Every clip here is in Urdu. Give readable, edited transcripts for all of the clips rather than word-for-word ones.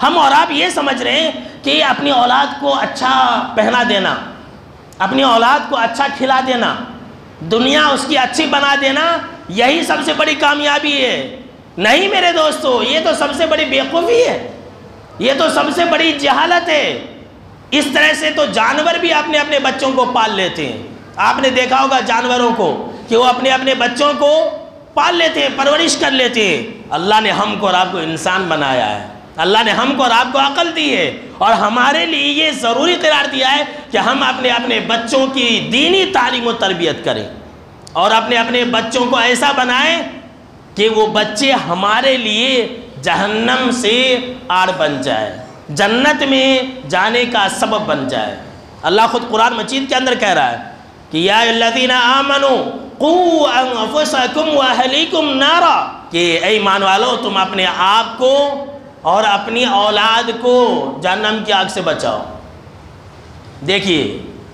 ہم اور آپ یہ سمجھ رہے ہیں کہ اپنی اولاد کو اچھا پہنا دینا، اپنی اولاد کو اچھا کھلا دینا، دنیا اس کی اچھی بنا دینا، یہی سب سے بڑی کامیابی ہے۔ نہیں میرے دوستو، یہ تو سب سے بڑی بیوقوفی ہے، یہ تو سب سے بڑی جہالت ہے۔ اس طرح سے تو جانور بھی اپنے اپنے بچوں کو پال لیتے ہیں۔ آپ نے دیکھا ہوگا جانوروں کو کہ وہ اپنے اپنے بچوں کو پال لیتے ہیں، پرورش کر لیتے ہیں۔ اللہ نے ہم کو اور آپ کو انسان بنایا ہے، اللہ نے ہم کو اور آپ کو عقل دی ہے، اور ہمارے لیے یہ ضروری قرار دیا ہے کہ ہم اپنے اپنے بچوں کی دینی تعلیم و تربیت کریں، اور اپنے اپنے بچوں کو ایسا بنائیں کہ وہ بچے ہمارے لیے جہنم سے آڑ بن جائے، جنت میں جانے کا سبب بن جائے۔ اللہ خود قرآن مجید کے اندر کہہ رہا ہے کہ یا الذین آمنوا قوا انفسکم واہلیکم نارا، کہ اے ایمان والو تم اپنے آپ کو اور اپنی اولاد کو جہنم کی آگ سے بچاؤ۔ دیکھیے،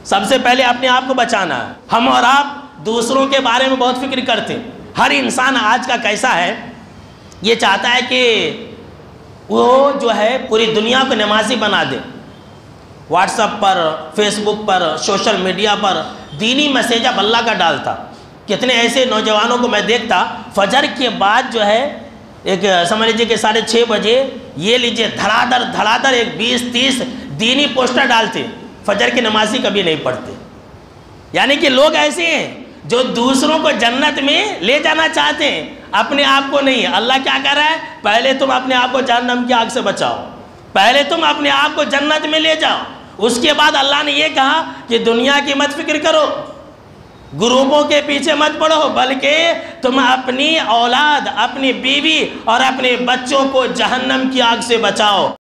سب سے پہلے اپنے آپ کو بچانا ہے۔ ہم اور آپ دوسروں کے بارے میں بہت فکر کرتے ہیں۔ ہر انسان آج کا کیسا ہے، یہ چاہتا ہے کہ وہ جو ہے پوری دنیا کو نمازی بنا دے، واٹس ایپ پر، فیس بک پر، سوشل میڈیا پر دینی میسیج اب اللہ کا ڈالتا۔ کتنے ایسے نوجوانوں کو میں دیکھتا فجر کے بعد جو ہے ایک سمجھ لیجیے کہ 6:30 بجے یہ لیجیے دھڑا در ایک 20-30 دینی پوسٹر ڈالتے، فجر کی نمازی کبھی نہیں پڑھتے۔ یعنی کہ لوگ ایسے ہیں جو دوسروں کو جنت میں لے جانا چاہتے ہیں، اپنے آپ کو نہیں۔ اللہ کیا کہہ رہا ہے؟ پہلے تم اپنے آپ کو جہنم کی آگ سے بچاؤ، پہلے تم اپنے آپ کو جنت میں لے جاؤ۔ اس کے بعد اللہ نے یہ کہا کہ دنیا کی مت فکر کرو، گروپوں کے پیچھے مت پڑو، بلکہ تم اپنی اولاد، اپنی بیوی اور اپنے بچوں کو جہنم کی آگ سے بچاؤ۔